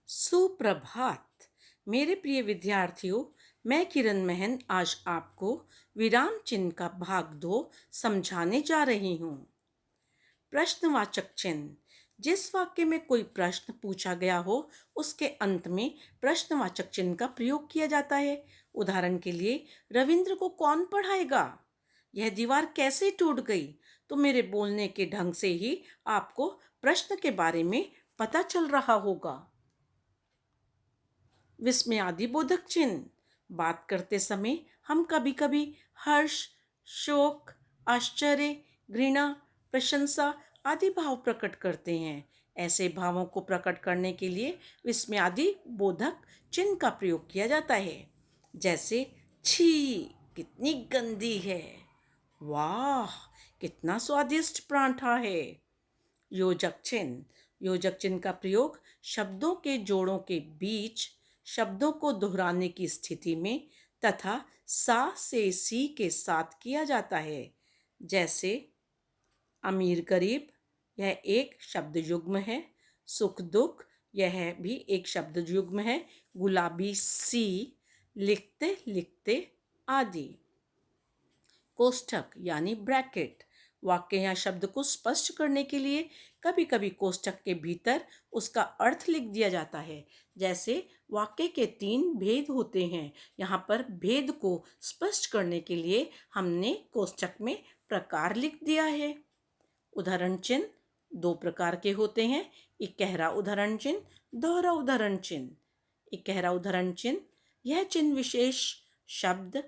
सुप्रभात मेरे प्रिय विद्यार्थियों। मैं किरण महन आज आपको विराम चिन्ह का भाग 2 समझाने जा रही हूँ। प्रश्नवाचक चिन्ह। जिस वाक्य में कोई प्रश्न पूछा गया हो उसके अंत में प्रश्नवाचक चिन्ह का प्रयोग किया जाता है। उदाहरण के लिए, रविंद्र को कौन पढ़ाएगा? यह दीवार कैसे टूट गई? तो मेरे बोलने के ढंग से ही आपको प्रश्न के बारे में पता चल रहा होगा। विस्मयादिबोधक चिन्ह। बात करते समय हम कभी कभी हर्ष, शोक, आश्चर्य, घृणा, प्रशंसा आदि भाव प्रकट करते हैं। ऐसे भावों को प्रकट करने के लिए विस्मयादिबोधक चिन्ह का प्रयोग किया जाता है। जैसे छी, कितनी गंदी है। वाह, कितना स्वादिष्ट पराठा है। योजक चिन्ह। योजक चिन्ह का प्रयोग शब्दों के जोड़ों के बीच शब्दों को दोहराने की स्थिति में तथा सा से सी के साथ किया जाता है। जैसे अमीर गरीब, यह एक शब्द युग्म है। सुख दुख, यह भी एक शब्द युग्म है। गुलाबी सी, लिखते लिखते आदि। कोष्ठक यानी ब्रैकेट। वाक्य या शब्द को स्पष्ट करने के लिए कभी कभी कोष्ठक के भीतर उसका अर्थ लिख दिया जाता है। जैसे वाक्य के 3 भेद होते हैं। यहाँ पर भेद को स्पष्ट करने के लिए हमने कोष्ठक में प्रकार लिख दिया है। उदाहरण चिन्ह 2 प्रकार के होते हैं। इकहरा उदाहरण चिन्ह, दोहरा उदाहरण चिन्ह। इकहरा उदाहरण चिन्ह, यह चिन्ह विशेष शब्द,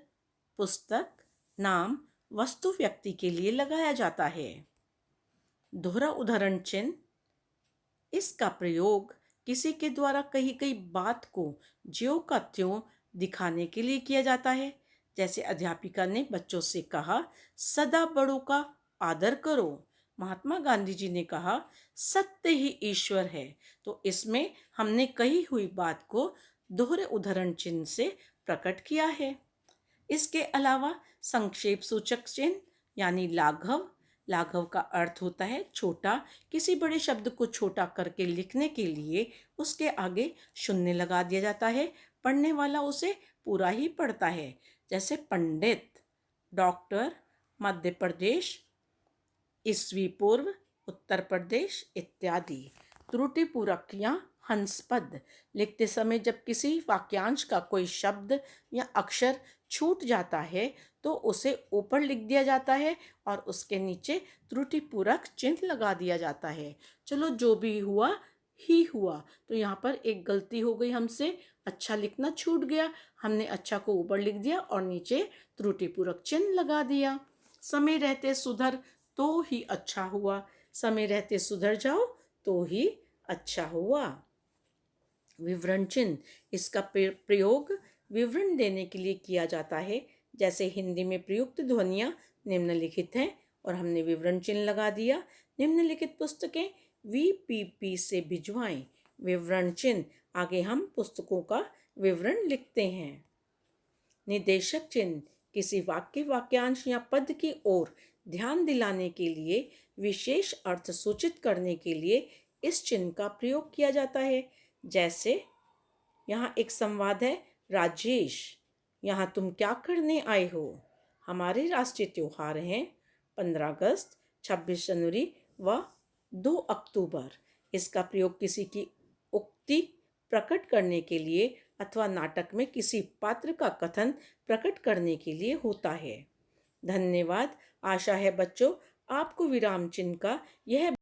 पुस्तक, नाम, वस्तु, व्यक्ति के लिए लगाया जाता है। दोहरा उदाहरण चिन्ह, इसका प्रयोग किसी के द्वारा कही गई बात को ज्यों का त्यों दिखाने के लिए किया जाता है। जैसे अध्यापिका ने बच्चों से कहा, सदा बड़ों का आदर करो। महात्मा गांधी जी ने कहा, सत्य ही ईश्वर है। तो इसमें हमने कही हुई बात को दोहरे उदाहरण चिन्ह से प्रकट किया है। इसके अलावा संक्षेप सूचक चिन्ह यानी लाघव। लाघव का अर्थ होता है छोटा। किसी बड़े शब्द को छोटा करके लिखने के लिए उसके आगे शून्य लगा दिया जाता है। पढ़ने वाला उसे पूरा ही पढ़ता है। जैसे पंडित, डॉक्टर, मध्य प्रदेश, ईस्वी पूर्व, उत्तर प्रदेश इत्यादि। त्रुटिपूरक या हंसपद। लिखते समय जब किसी वाक्यांश का कोई शब्द या अक्षर छूट जाता है तो उसे ऊपर लिख दिया जाता है और उसके नीचे त्रुटिपूरक चिन्ह लगा दिया जाता है। चलो, जो भी हुआ ही हुआ। तो यहाँ पर एक गलती हो गई हमसे, अच्छा लिखना छूट गया। हमने अच्छा को ऊपर लिख दिया और नीचे त्रुटिपूरक चिन्ह लगा दिया। समय रहते सुधर तो ही अच्छा हुआ। समय रहते सुधर जाओ तो ही अच्छा हुआ। विवरण चिन्ह, इसका प्रयोग विवरण देने के लिए किया जाता है। जैसे हिंदी में प्रयुक्त ध्वनियाँ निम्नलिखित हैं और हमने विवरण चिन्ह लगा दिया। निम्नलिखित पुस्तकें VPP से भिजवाएं। विवरण चिन्ह, आगे हम पुस्तकों का विवरण लिखते हैं। निर्देशक चिन्ह, किसी वाक्य, वाक्यांश या पद की ओर ध्यान दिलाने के लिए, विशेष अर्थ सूचित करने के लिए इस चिन्ह का प्रयोग किया जाता है। जैसे यहाँ एक संवाद है, राजेश, यहाँ तुम क्या करने आए हो? हमारे राष्ट्रीय त्योहार हैं 15 अगस्त, 26 जनवरी व 2 अक्टूबर। इसका प्रयोग किसी की उक्ति प्रकट करने के लिए अथवा नाटक में किसी पात्र का कथन प्रकट करने के लिए होता है। धन्यवाद। आशा है बच्चों आपको विराम चिन्ह का यह